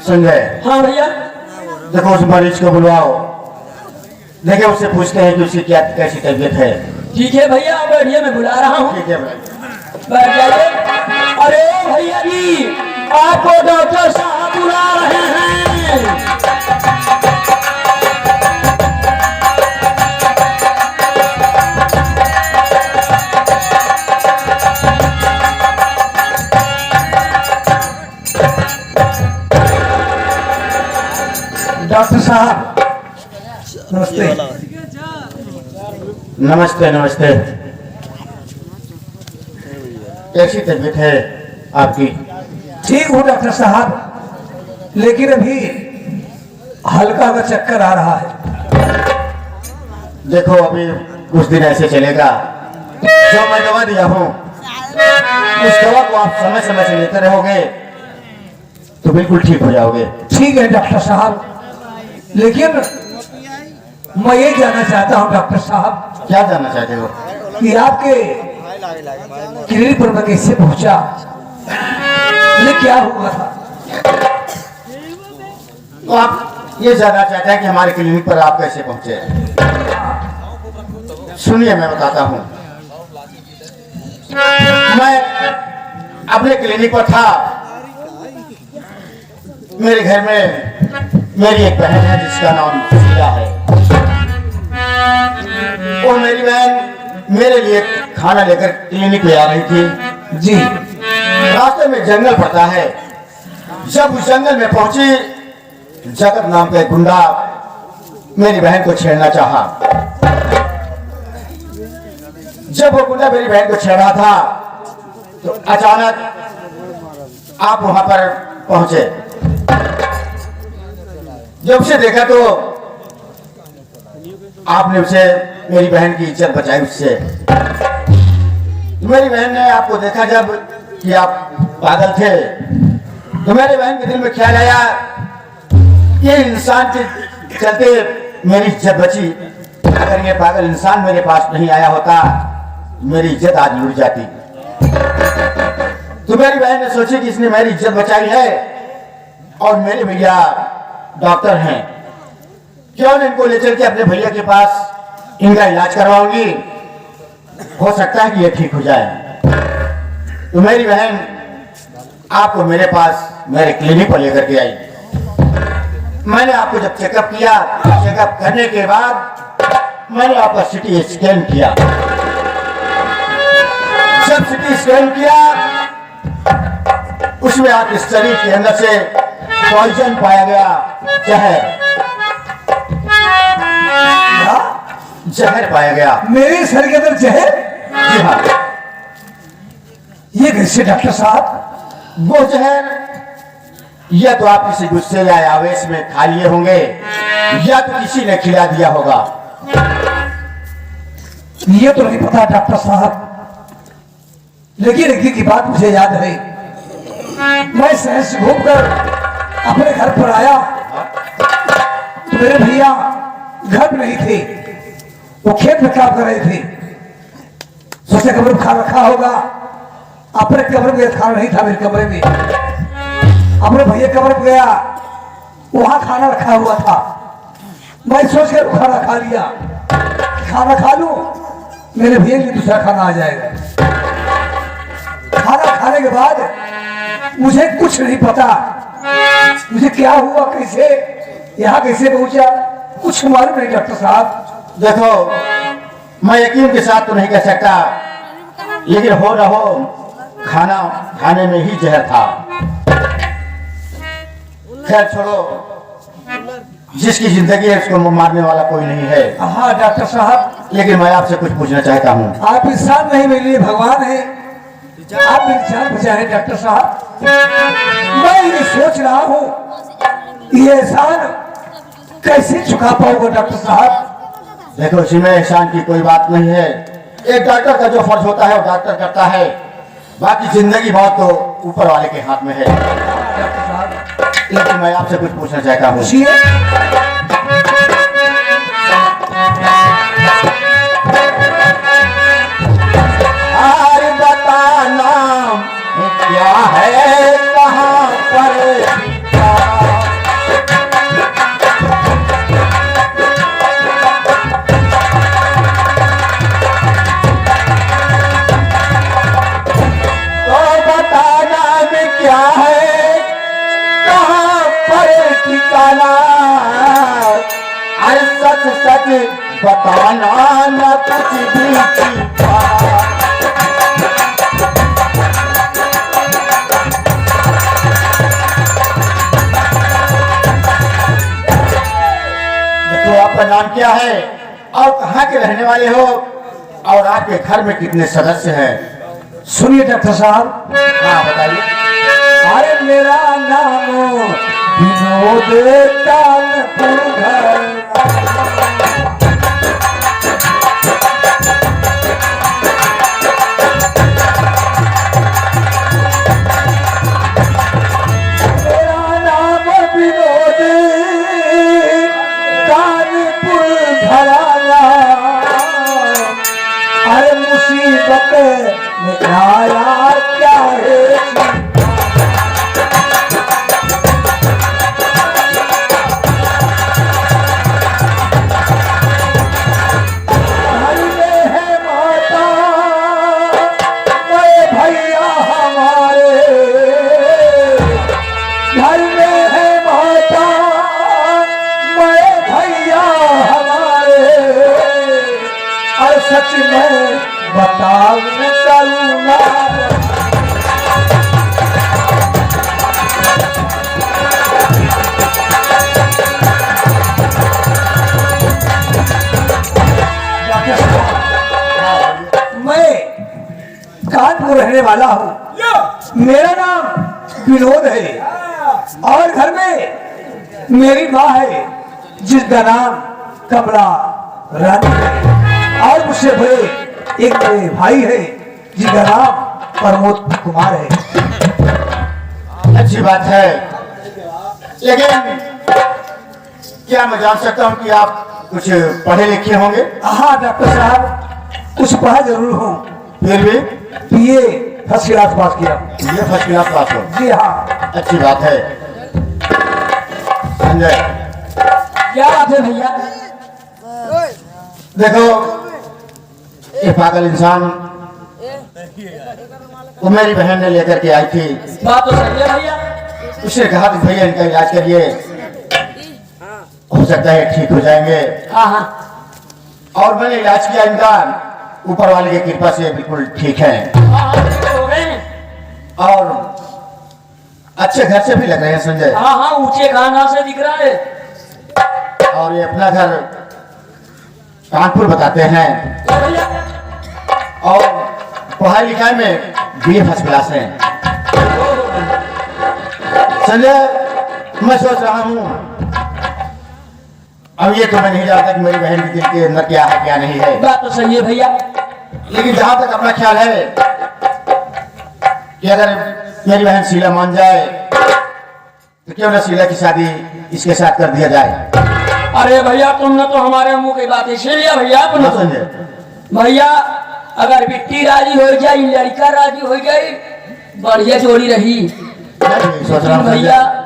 संजय, हाँ भैया। देखो उस मरीज को बुलवाओ, देखिए उससे पूछते हैं कि उसकी क्या कैसी तबीयत है। ठीक है भैया, आप बैठिए, मैं बुला रहा हूँ। ठीक है बैठ जाइए। अरे भैया जी, आपको डॉक्टर साहब बुला रहे हैं। डॉक्टर साहब नमस्ते। नमस्ते नमस्ते। कैसी तबीयत है आपकी? ठीक हूँ डॉक्टर साहब, लेकिन अभी हल्का सा चक्कर आ रहा है। देखो अभी कुछ दिन ऐसे चलेगा। जो मैं दवा दिया हूँ उस दवा को आप समय समय से लेते रहोगे तो बिल्कुल ठीक हो जाओगे। ठीक है डॉक्टर साहब, लेकिन मैं ये जानना चाहता हूँ डॉक्टर साहब क्या जानना चाहते हो? कि आपके क्लिनिक पर मैं कैसे पहुंचा, ये क्या हुआ था? तो आप ये जानना चाहते हैं कि हमारे क्लिनिक पर आप कैसे पहुंचे? सुनिए मैं बताता हूँ। मैं अपने क्लिनिक पर था। मेरे घर में मेरी एक बहन है जिसका नाम सुशीला है। वो मेरी बहन मेरे लिए खाना लेकर क्लिनिक पे आ रही थी। जी। रास्ते में जंगल पड़ता है। जब उस जंगल में पहुंची, जगत नाम का एक गुंडा मेरी बहन को छेड़ना चाहा। जब वो गुंडा मेरी बहन को छेड़ा था तो अचानक आप वहां पर पहुंचे। जब उसे देखा तो आपने उसे, मेरी बहन की इज्जत बचाई उससे। मेरी बहन ने आपको देखा जब कि आप पागल थे, तो मेरी बहन के दिल में ख्याल आया ये इंसान के चलते मेरी इज्जत बची। अगर ये पागल इंसान मेरे पास नहीं आया होता मेरी इज्जत आज लुट जाती। तो मेरी बहन ने सोची कि इसने मेरी इज्जत बचाई है और मेरे भैया डॉक्टर हैं, क्यों न इनको ले चल के अपने भैया के पास इनका इलाज करवाऊंगी, हो सकता है कि ये ठीक हो जाए। तो मेरी बहन आपको मेरे पास मेरे क्लिनिक पर लेकर के आई। मैंने आपको जब चेकअप किया, चेकअप करने के बाद मैंने आपका सिटी स्कैन किया। जब सिटी स्कैन किया उसमें आपके शरीर के अंदर से पॉइजन पाया गया, जहर। जहर पाया गया मेरे शरीर के अंदर जहर? जी हाँ। ये कैसे डॉक्टर साहब? वो जहर या तो आप किसी गुस्से या आवेश में खा लिए होंगे या तो किसी ने खिला दिया होगा। ये तो नहीं पता डॉक्टर साहब, लेकिन एक की बात मुझे याद है। मैं शहर से घूमकर अपने घर पर आया तो मेरे भैया घर में नहीं थे, वो खेत में काम कर रहे थे। सोचे कमरे में खाना रखा होगा, अपने कमरे में खाना नहीं था मेरे कमरे में। अपने भैया कमरे में गया, वहां खाना रखा हुआ था। मैं सोच कर खाना खा लिया। खाना खा लूं, मेरे भैया के दूसरा खाना आ जाएगा। खाना खाने के बाद मुझे कुछ नहीं पता, मुझे क्या हुआ, कैसे यहाँ कैसे पहुंचा, कुछ मालूम नहीं डॉक्टर साहब। देखो मैं यकीन के साथ तो नहीं कह सकता, लेकिन हो न हो खाना खाने में ही जहर था। खैर छोड़ो, जिसकी जिंदगी है उसको मारने वाला कोई नहीं है। हाँ डॉक्टर साहब, लेकिन मैं आपसे कुछ पूछना चाहता हूँ। आप इंसान नहीं, मेरे लिए भगवान है। आप मेरी जान बचाए डॉक्टर साहब। मैं ये सोच रहा हूँ ये एहसान कैसे चुका पाऊंगा डॉक्टर साहब? देखो इसमें एहसान की कोई बात नहीं है। एक डॉक्टर का जो फर्ज होता है वो डॉक्टर करता है, बाकी जिंदगी बहुत तो ऊपर वाले के हाथ में है। डॉक्टर साहब, लेकिन मैं आपसे कुछ पूछना चाहता हूँ। बताना क्या है, कहाँ पर बताना न कुछ भी छिपा। तो आपका नाम क्या है और कहाँ के रहने वाले हो और आपके घर में कितने सदस्य हैं? सुनिए डॉक्टर साहब, हाँ बताइए। अरे मेरा नाम विनोद कानपुर है। मेरा नाम विनोद कानपुर घराना। अरे मुसीबत में आया क्या है? घर में है माता मैं भैया हमारे। घर में है माता मैं भैया हमारे। और सच में बताऊं करुणा। मैं कानपुर रहने वाला हूँ। मेरा नाम विनोद है और घर में मेरी माँ है जिसका नाम कमला रानी है। और मुझसे बड़े एक मेरे भाई है जिसका नाम प्रमोद कुमार है। अच्छी बात है, लेकिन क्या मैं जान सकता हूँ कि आप कुछ पढ़े लिखे होंगे? हाँ डॉक्टर साहब, कुछ पढ़ा जरूर हूँ। फिर भी बीए फर्स्ट क्लास पास किया। ये फर्स्ट क्लास पास हो, जी हाँ। अच्छी बात है। संजय क्या बात है भैया? देखो, ये पागल इंसान वो मेरी बहन ने लेकर के आई थी। बात तो सही है भैया। उसने कहा कि भैया इनका इलाज करिए, हो सकता है ठीक हो जाएंगे। हाँ हाँ और मैंने इलाज किया इनका, ऊपर वाले की कृपा से बिल्कुल ठीक है हाँ, हो गए हैं। और अच्छे घर से भी लग रहे हैं संजय। हाँ हाँ, ऊंचे खाना से दिख रहा है। और ये अपना घर कानपुर बताते हैं क्या भैया? और पढ़ाई लिखाई में बीए फर्स्ट क्लास है। संजय मैं सोच रहा हूँ, अब ये तो मैं नहीं जानता कि मेरी बहन के दिल के अंदर क्या है क्या नहीं है, बात तो सही है भैया। लेकिन जहां तक अपना ख्याल है कि अगर मेरी बहन शीला मान जाए तो क्यों ना शीला की शादी इसके साथ कर दिया जाए। अरे भैया, तुमने तो हमारे मुंह की बात छीन लिया भैया। तुमने हाँ तो संजय, भैया, अगर बिट्टी राजी हो जाए, लड़का राजी हो जाए, बढ़िया जोड़ी रही। मैं भी सोच रहा हूँ भैया संजय,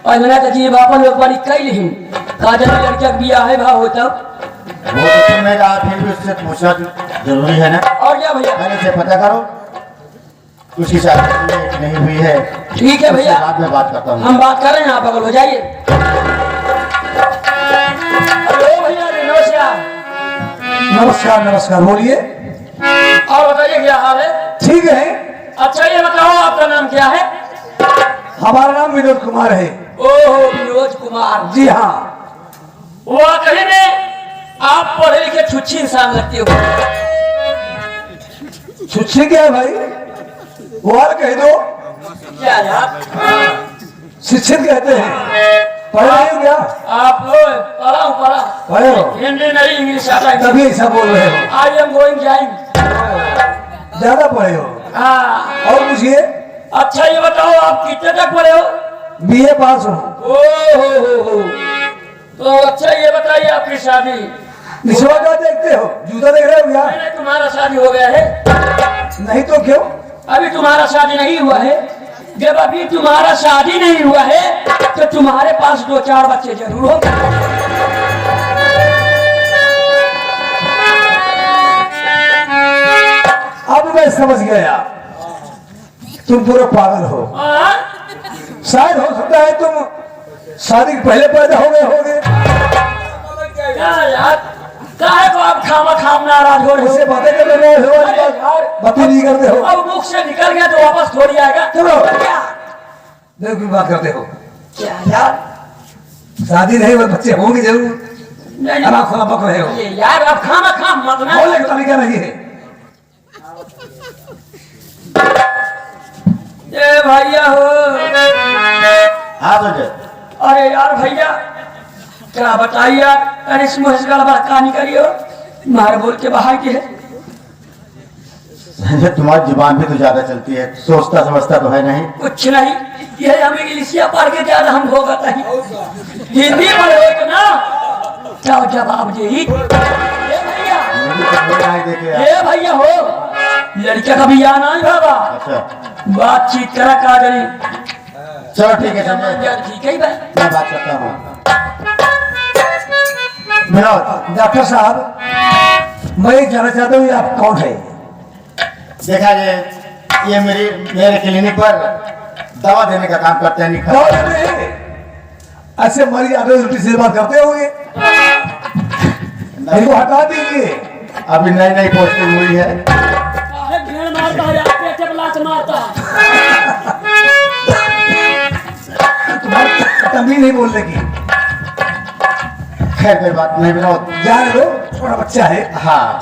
पहले तो जी बापन लोग बड़ी कई लिहिन काजल लड़का बिया है भाव होता। वो तो सुनने का फिर भी उससे पूछना जरूरी है ना। और क्या भैया? पहले से पता करो उसकी शादी हुई है कि नहीं हुई है। ठीक है भैया, उससे बाद में बात करता हूँ। हम बात कर रहे हैं, आप बगल हो जाइए। हेलो भैया, नमस्कार। नमस्कार नमस्कार, बोलिए। और बताइए क्या हाल है? ठीक है, अच्छा ये बताओ, आपका नाम क्या है? हमारा नाम विनोद कुमार है। ओहो, विनोद कुमार। जी हाँ। वाकई में आप पढ़े लिखे छुच्छी इंसान लगते हो। छुच्छी क्या है भाई? वो और कह दो। क्या यार, शिक्षित कहते हैं। पढ़े नहीं हो क्या? आप पढ़ा पढ़े हो हिंदी नहीं, इंग्लिश आता है। तभी ऐसा बोल रहे हो। I am going जाइंग। ज्यादा पढ़े हो। हाँ, और पूछिए। अच्छा ये बताओ, आप कितने तक पढ़े हो? बीए पास हो। ओहो, तो अच्छा ये बताइए, आपकी शादी? निचवा क्या देखते हो? जूता देख रहे हो क्या? नहीं, तुम्हारा शादी हो गया है? नहीं तो क्यों? अभी तुम्हारा शादी नहीं हुआ है। जब अभी तुम्हारा शादी नहीं हुआ है तो तुम्हारे पास 2-4 बच्चे जरूर हो। अब मैं समझ गया, तुम पूरे पागल हो। हाँ? शायद हो सकता है तुम शादी के पहले पैदा हो गए होगे। क्या यार, काहे को आप खामा खाम नाराज हो रहे मुझसे हो? बातें कर रहे हो अरे यार, बातें नहीं करते हो। अब मुख से निकल गया तो वापस थोड़ी आएगा। चलो। क्या देखो की बात करते हो। क्या यार? शादी नहीं हुई, बच्चे होंगे जरूर। नहीं, अब आप बक रहे हो। ये यार आप खामा खाम मत ना। बोलने का तरीका नहीं है। ए भैया हो, हाँ सोचे अरे यार भैया क्या बताइए यार, अरे मुझे गड़बड़ कहानी करियो, मार बोल के बाहर की है। संजय तुम्हारी जुबान भी तो ज्यादा चलती है, सोचता समझता तो है नहीं। कुछ नहीं, ये हम इंग्लिशिया पढ़ के ज्यादा हम भोगत नहीं, हिंदी पढ़ो तो ना क्या जवाब दे। ये भैया, देखे ये भैया हो, लड़का का भी आना है बाबा, अच्छा बातचीत करा का जाने। चलो ठीक है संजय, ठीक है भाई, मैं बात करता हूँ। विनोद, डॉक्टर साहब मैं जानना चाहता हूँ आप कौन है? देखा ये मेरे क्लिनिक पर दवा देने का काम करते हैं। निखर कौन है? ऐसे मरीज आगे उल्टी सीधी बात करते होंगे, इनको हटा दीजिए। अभी नई नई पोस्टिंग हुई है। काहे भेड़ मारता है यार, पेटे पे लात मारता है। तुम्हारी तमीज नहीं बोलने की। खैर कोई बात नहीं विनोद, जाने दो, छोटा बच्चा है। हाँ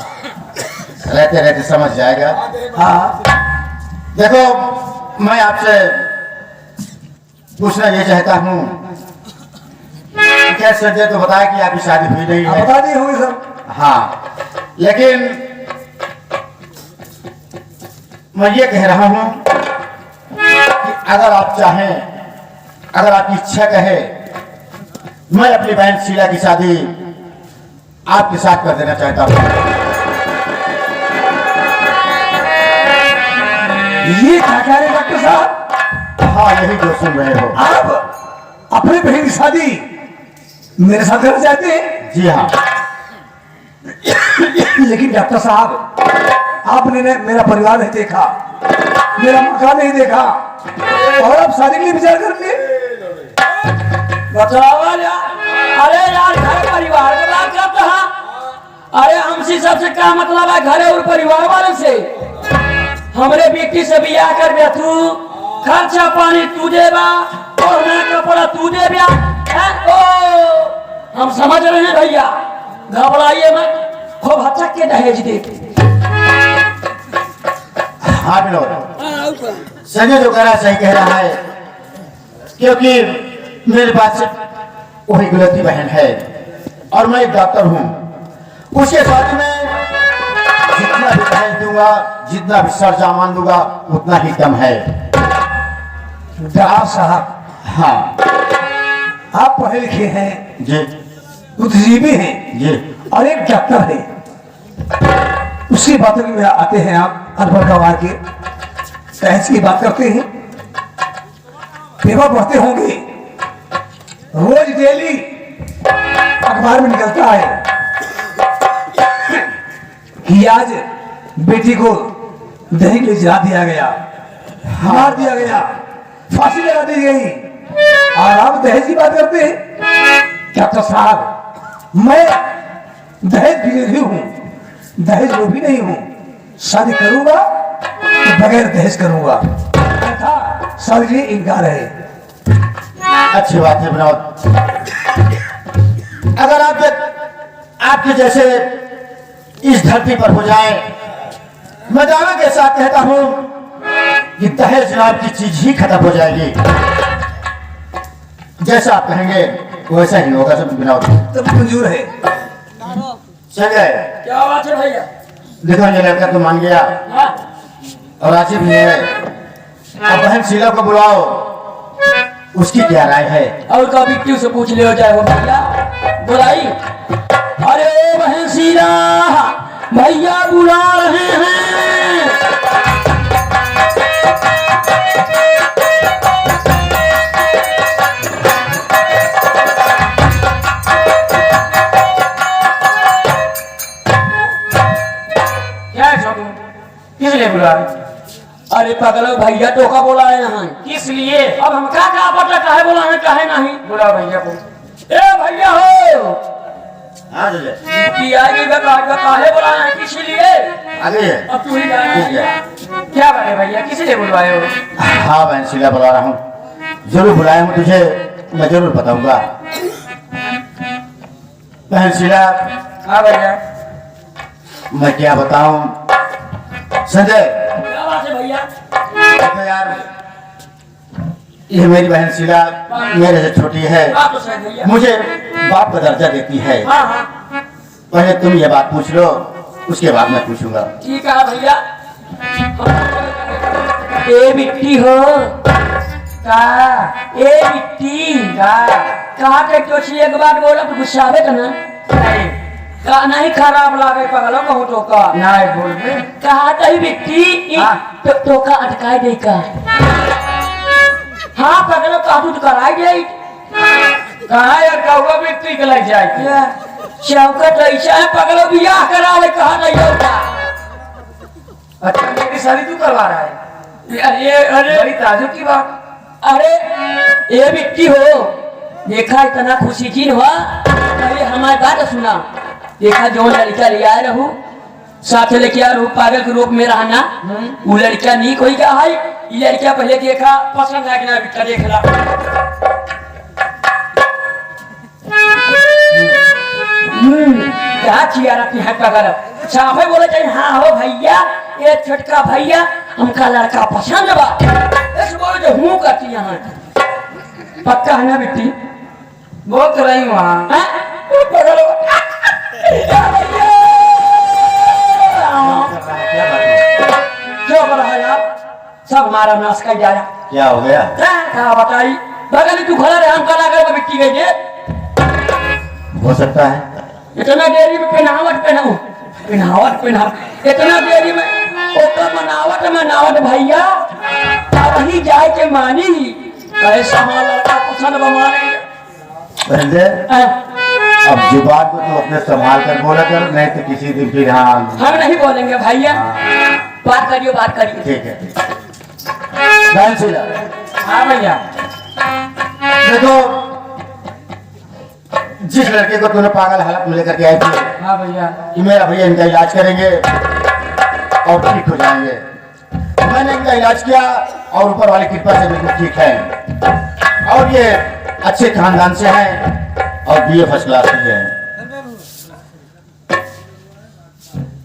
रहते रहते समझ जाएगा। हाँ देखो मैं आपसे पूछना ये चाहता हूँ, क्या संजय तो बताया कि आपकी शादी हुई नहीं आप है। बता दिए होंगे सब। हाँ लेकिन मैं ये कह रहा हूँ कि अगर आप चाहें, अगर आपकी इच्छा कहे, मैं अपनी बहन शीला की शादी आपके साथ कर देना चाहता हूँ। ये क्या कह रहे हैं डॉक्टर साहब? हाँ यही जो सुन रहे हो। आप अपनी बहन की शादी मेरे साथ करना चाहते हैं? जी हाँ। लेकिन डॉक्टर साहब आपने ने मेरा परिवार नहीं देखा, मेरा मकान नहीं देखा, और आप शादी के लिए विचार कर लिए? बताओ यार, अरे यार घर परिवार की बात करते हैं। अरे हमसे सबसे क्या मतलब है घर और परिवार वाले से? हमरे बेटी से बियाह कर दिया तू, खर्चा पानी तू देगा, ओढ़ना कपड़ा तू देगा। हम समझ रहे हैं भैया, घबराइए मत, खूब हचक के दहेज दे। हाँ विनोद, संजय जो कह रहा है सही कह रहा है, क्योंकि मेरे पास वही गुलती बहन है और मैं एक डॉक्टर हूँ। उसके साथ में जितना भी दहेज दूंगा, जितना भी सर सामान दूंगा, उतना ही कम है। डॉक्टर साहब हाँ आप पढ़े लिखे हैं, जी बुद्धिजीवी हैं जी। और एक डॉक्टर है, उसकी बातों में आते हैं आप अनपढ़ गंवार के तहस की बात करते हैं। पेपर पढ़ते होंगे, रोज डेली अखबार में निकलता है कि आज बेटी को दही के लिए जला दिया गया, मार दिया गया, फांसी लगा दी गई, और आप दहेज की बात करते हैं। डॉक्टर साहब मैं दहेज भी नहीं हूं, दहेज वो भी नहीं हूं, शादी करूंगा तो बगैर दहेज करूंगा, शादी के लिए इनकार है। अच्छी बात है विनोद। अगर आपके जैसे इस धरती पर हो जाए, मैं दावे के साथ कहता हूं कि दहेज नाम की चीज ही खत्म हो जाएगी। जैसा आप कहेंगे वैसा ही होगा सब विनोद। तब मंजूर है। संजय क्या बात है भैया? देखो ये लड़का तो मान गया हाँ? और राजी भी है। अब बहन शीला को बुलाओ, उसकी क्या राय है? और कभी क्यों से पूछ ले हो जाए हो भैया, बुलाई। अरे ओ बहन शीला, भैया बुला रहे हैं। क्या है छोटू, किस लिए बुला रहे? अरे पगलो भैया टोका बोला है यहाँ। किस लिए? अब हम क्या पता काहे बोला है काहे नहीं। बुला भैया को। ए भैया हो, हाँ संजय कि आगे काहे बुलाया है किसी लिए? आगे है अब तू ही गाना। ठीक है। क्या बात भैया, किसी लिए बुलवाए हो? हाँ बहन शीला बुला रहा हूँ, जरूर बुलाया हूँ तुझे, मैं जरूर बताऊंगा। बहन शीला हाँ भैया। मैं क्या बताऊं संजय। क्या बात है भैया? देखो यार, ये मेरी बहन शीला मेरे से छोटी है, बात तो सही भैया। मुझे बाप का दर्जा देती है। हाँ हाँ पहले तुम ये बात पूछ लो, उसके बाद मैं पूछूंगा। ठीक है भैया। ए मिट्टी हो का, ए मिट्टी का कहा के तो एक बार बोला तो गुस्सा आवे ना? नहीं का नहीं खराब लागे पगलो कहूँ तो का नहीं बोल बे कहा तही मिट्टी तो का अटकाई दे का। हाँ पगलो का तू कराई दे कहा यार कहुआ मिट्टी के लग जाए चौकट ऐसा है पगलो बियाह करा ले कहा नहीं होता। अच्छा मेरी शादी तू करवा रहा है? ये अरे बड़ी ताजुब की बात। अरे ये मिट्टी हो देखा इतना खुशी की हुआ। अरे हमारी बात सुना, देखा जो लड़का ले आए रहू साथ लेके आ रहू पागल के रूप में रहना, वो लड़का नहीं कोई का है। ये लड़का पहले देखा पसंद है कि ना बिट्टा देख ला। क्या चिया रखी है पगल साफे बोले चाहिए। हाँ हो भैया ये छोटका भैया हमका लड़का पसंद बा, इस बोले जो हूँ करती यहाँ पक्का है ना बेटी? बोल तो रही वहाँ क्यों कर रहा है आप? सब हमारा नाश कर जाया। क्या हो गया? क्या बताई बगल तू खड़ा रहे हम कला कर मिट्टी गई दे। हो सकता है इतना देरी में पहनावट इतना देरी में मनावट भैया वही जाए के मानी कैसा लड़का पसंद बमाने। अब जुबान को तो अपने संभाल कर बोला कर, नहीं तो किसी दिन फिर हाँ हम नहीं बोलेंगे भैया। बात करिए ठीक है। बहन शीला हाँ भैया देखो, जिस लड़के को तूने पागल हालत में लेकर के आई थी, हाँ भैया कि मेरा भैया इनका इलाज करेंगे और ठीक हो जाएंगे। मैंने इनका इलाज किया और ऊपर वाली कृपा से बिल्कुल ठीक है, और ये अच्छे खानदान से हैं और बीए फर्स्ट क्लास में हैं।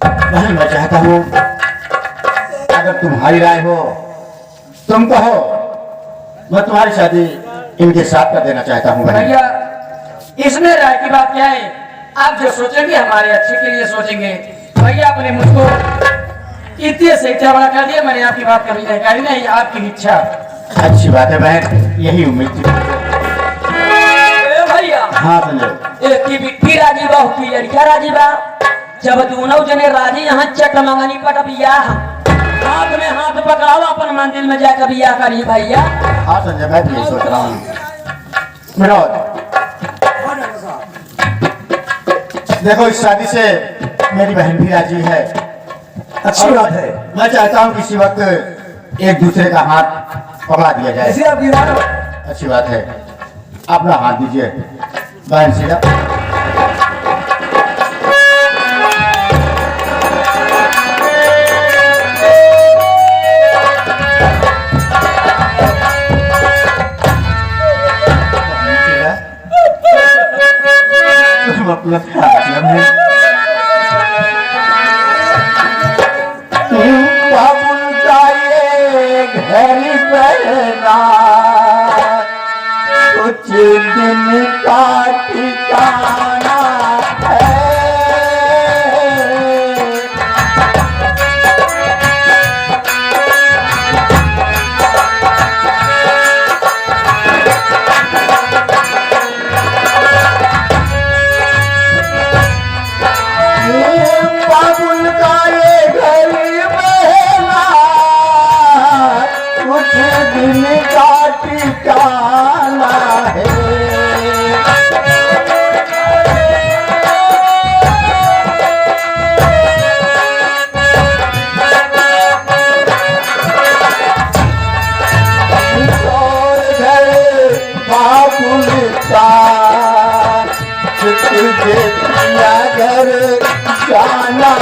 बहन मैं चाहता हूँ अगर तुम्हारी राय हो तुम कहो, मैं तुम्हारी शादी इनके साथ कर देना चाहता हूँ। भैया इसमें राय की बात क्या है? आप जो सोचेंगे हमारे अच्छे के लिए सोचेंगे। भैया अपने मुझको इतने से इतना बड़ा कर दिया, मैंने आपकी बात कभी नहीं करी, नहीं आपकी इच्छा। अच्छी बात है बहन, यही उम्मीद थी। भैया हाँ संजय एक की बिट्टी राजी बा की लड़का राजी बा, जब दोनों जने राजी यहाँ चट मंगनी पट बियाह हाथ में हाथ पकड़ाओ अपन मंदिर में जाकर बियाह करी भैया। हाँ संजय मैं भी यही सोच रहा हूँ। विनोद देखो, इस शादी से मेरी बहन भी राजी है। अच्छी बात है। मैं चाहता हूँ किसी वक्त एक दूसरे का हाथ पकड़ा दिया जाए। ऐसी आपकी बात अच्छी बात है, अपना हाथ दीजिए बहन शीला। अपना बाबुल का ये घर बहना कुछ दिन का ठिकाना है। बाबुल का ये घर बहना कुछ दिन का ठिकाना है। बाबुल का तुझे दिया जाना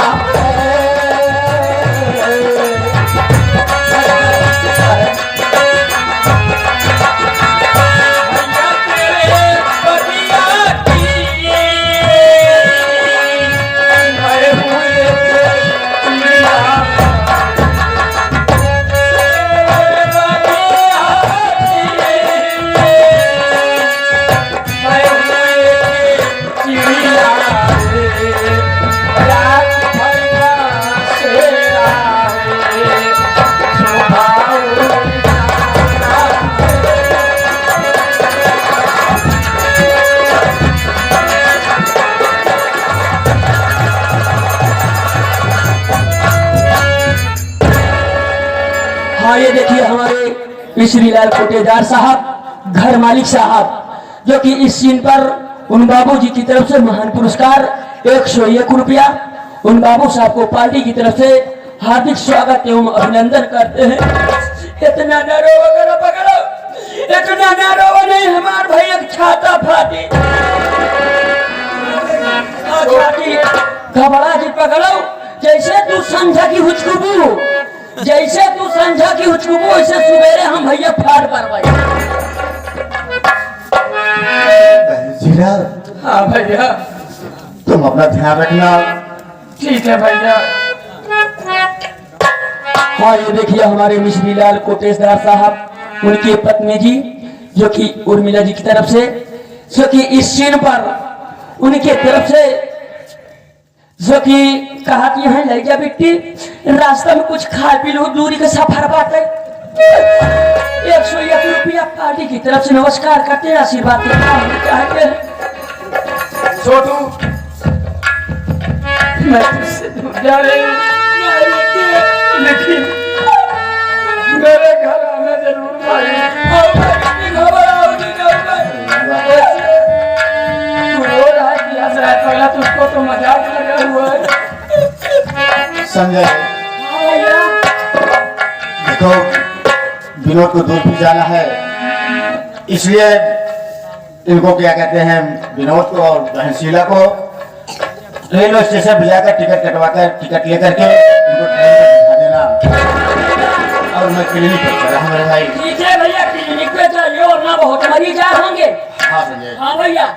हाँ, ये देखिए हमारे श्रीलाल कोटेदार साहब, घर मालिक साहब, जो कि इस सीन पर उन बाबू जी की तरफ से महान पुरस्कार 101 रुपया उन बाबू साहब को पार्टी की तरफ से हार्दिक स्वागत एवं अभिनंदन करते हैं। इतना डरो वगैरह पकड़ो, इतना डरो नहीं, हमार भाई एक छाता फाटी छाती घबरा जी पकड़ो, जैसे तू समझा की हुचकुबू, जैसे तू समझा की हुचकुबू, वैसे सवेरे हम भैया फाड़ पर भाई। जीरा, हाँ भैया, तुम अपना ध्यान रखना। ठीक है भैया। हाँ, ये देखिए हमारे मिश्रीलाल कोटेदार साहब, उनकी पत्नी जी जो कि उर्मिला जी की तरफ से, जो कि इस सीन पर उनके तरफ से जो कि कहा कि यहाँ ले जा बेटी, रास्ता में कुछ खा पी लो, दूरी का सफर बात है। 101 रुपया पार्टी की तरफ से नमस्कार करते हैं, आशीर्वाद देते हैं। छोटू, मैं तुझसे दूर जा रही हूँ, लेकिन मेरे घर आना जरूर भाई। पहला तुझको तो मजाक लगा हुआ है। संजय, देखो विनोद को दूर भी जाना है, इसलिए इनको क्या कहते हैं, विनोद को और बहन शीला को रेलवे स्टेशन भिजाकर टिकट कटवाकर टिकट लेकर के इनको ट्रेन पर बिठा देना, और मैं क्लिनिक पर चला हूं मेरे भाई। ठीक है भैया, क्लिनिक पे जाइए और ना बहुत मरीज आए होंगे। हाँ संजय। हाँ भैया।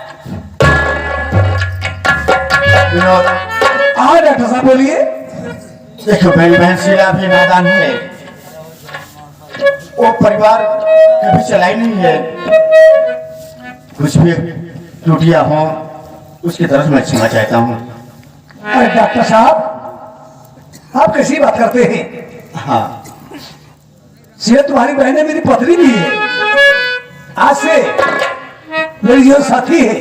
विनोद, हाँ डॉक्टर साहब बोलिए। देखो मेरी बहन शीला भी नादान है, वो परिवार कभी चलाई नहीं है, कुछ भी त्रुटियां हों उसकी तरफ मैं क्षमा चाहता हूँ। अरे डॉक्टर साहब, आप कैसी बात करते हैं? हाँ, सिर्फ तुम्हारी बहन है, मेरी पत्नी भी है, आज से मेरी जो साथी है,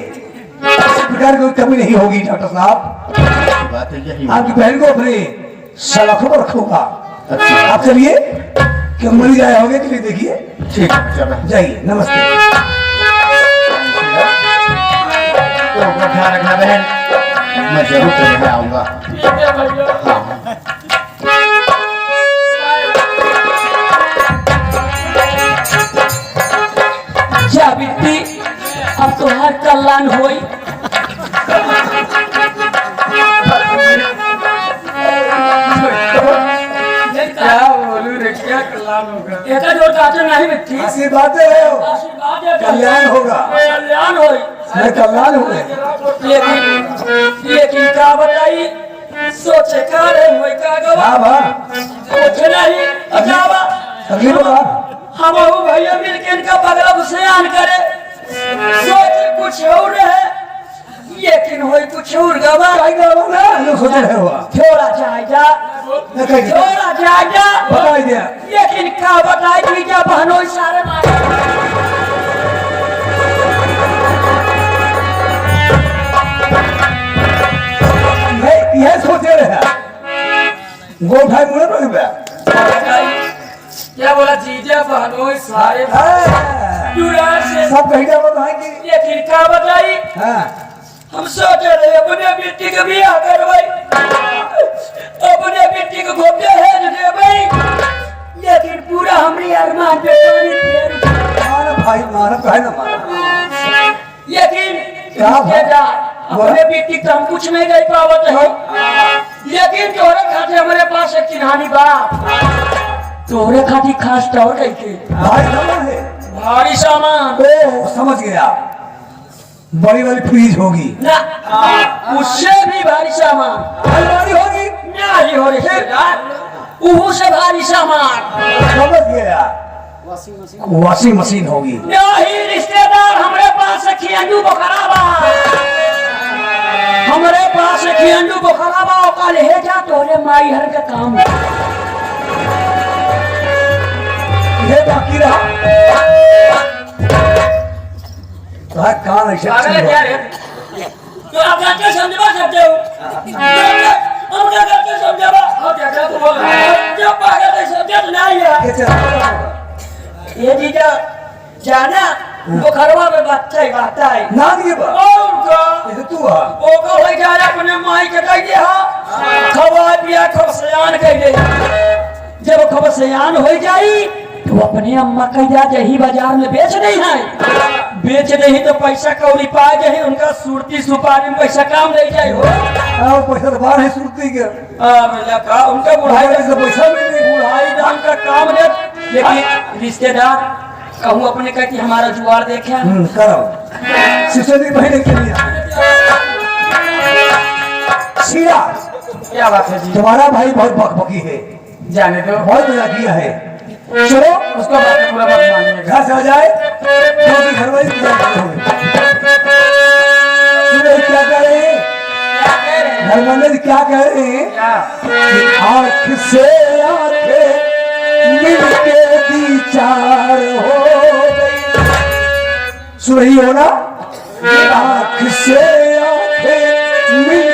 किसी प्रकार की कोई कमी नहीं होगी। डॉक्टर साहब, बात है यही। आपकी बहन को अपने सलाखों पर रखूंगा। अच्छा। आप चलिए, क्यों मरी जाए होंगे के लिए देखिए। ठीक है, चलो जाइए, नमस्ते। तो अपना ध्यान रखना बहन, मैं जरूर तेरे घर आऊंगा। ठीक है भैया। हाँ। जा बिट्टी, अब तुम्हार कल्याण होई। क्या बोलूं रे, क्या कल्याण होगा? एक जोर काटे नहीं बिट्टी, आशीर्वाद दे रहे हो, आशीर्वाद दे, कल्याण होगा। कल्याण होई। मैं कल्याण हो गए। लेकिन क्या बताई, सोचे का रे होई का गवा, हाँ वाह, सोचे नहीं अजावा। अगली बार हम भैया मिलकर इनका बगला घुसयान करे, सोचे कुछ और है, लेकिन होई कुछ और गवा। काय गवा ना, जो सोच रहे हो थोड़ा जायजा, ना कहीं थोड़ा जायजा बताई दिया। लेकिन क्या बताई कि क्या बहनों सारे मारे। मैं यह सोचे रहे गोठाई मुड़े रोक गया। क्या बोला जीजा बहनों सारे जुड़ा से सब कहीं का बताएंगे। लेकिन क्या बताई, हाँ, हम सोच रहे अपने बेटी का ब्याह करवाई, अपने बेटी को घोटे है दे भाई, लेकिन पूरा हमारी अरमान पे पानी फेर। मारा भाई, मारा कहे ना मारा। लेकिन क्या जा अपने बेटी का हम कुछ नहीं गई पावत है, बाप तोरे खाती खास तौर के भारी सामान है। भारी सामान ओ समझ गया, बड़ी वाली फ्रीज होगी, ना उससे भी भारी सामान अलमारी होगी, नहीं हो रिश्तेदार उहू से भारी सामान समझ गया, वॉशिंग मशीन होगी, नहीं रिश्तेदार हमारे पास खियंडू बोखरा बा हमारे पास खियंडू बोखरा बा कल है जा तोरे माई हर का काम ये बाकी रहा तो कान ऐसा पागल है क्या रे तो आप क्या समझवा सकते हो हम क्या करके समझावा और क्या क्या तू बोल रहा है जो पागल है समझा तो नहीं है ये जीजा जाना बुखरवा में बच्चा है ना दिए बा और का ये तू आ ओ को ले जा अपने माई के कह दे हां खवा पिया खब सयान कह दे जब खब सयान हो जाई तो अपने अम्मा कह जा जही बाजार में बेच नहीं है बेच नहीं तो पैसा कौड़ी पा जाए उनका सुरती सुपारी में पैसा काम ले जाए हो और पैसा तो बाहर है सुरती के मिला का उनका बुढ़ाई से पैसा मिले बुढ़ाई दाम का काम दे लेकिन रिश्तेदार कहूँ अपने कह कि हमारा जुआर देखे करो शिशुदी बहने के लिए शीला क्या बात है जी तुम्हारा भाई बहुत बकबकी है, जाने दो बहुत मजा किया है, चलो उसको बात में पूरा मत मानिएगा घर से आ जाए क्योंकि घर वाली पूजा होगी। सुनो क्या कह रहे हैं, क्या कह रहे हैं घर वाले क्या कह रहे हैं क्या कि आँख से आंखें मिलके दी चार हो गई, सुन रही हो ना, आँख से आंखें मिल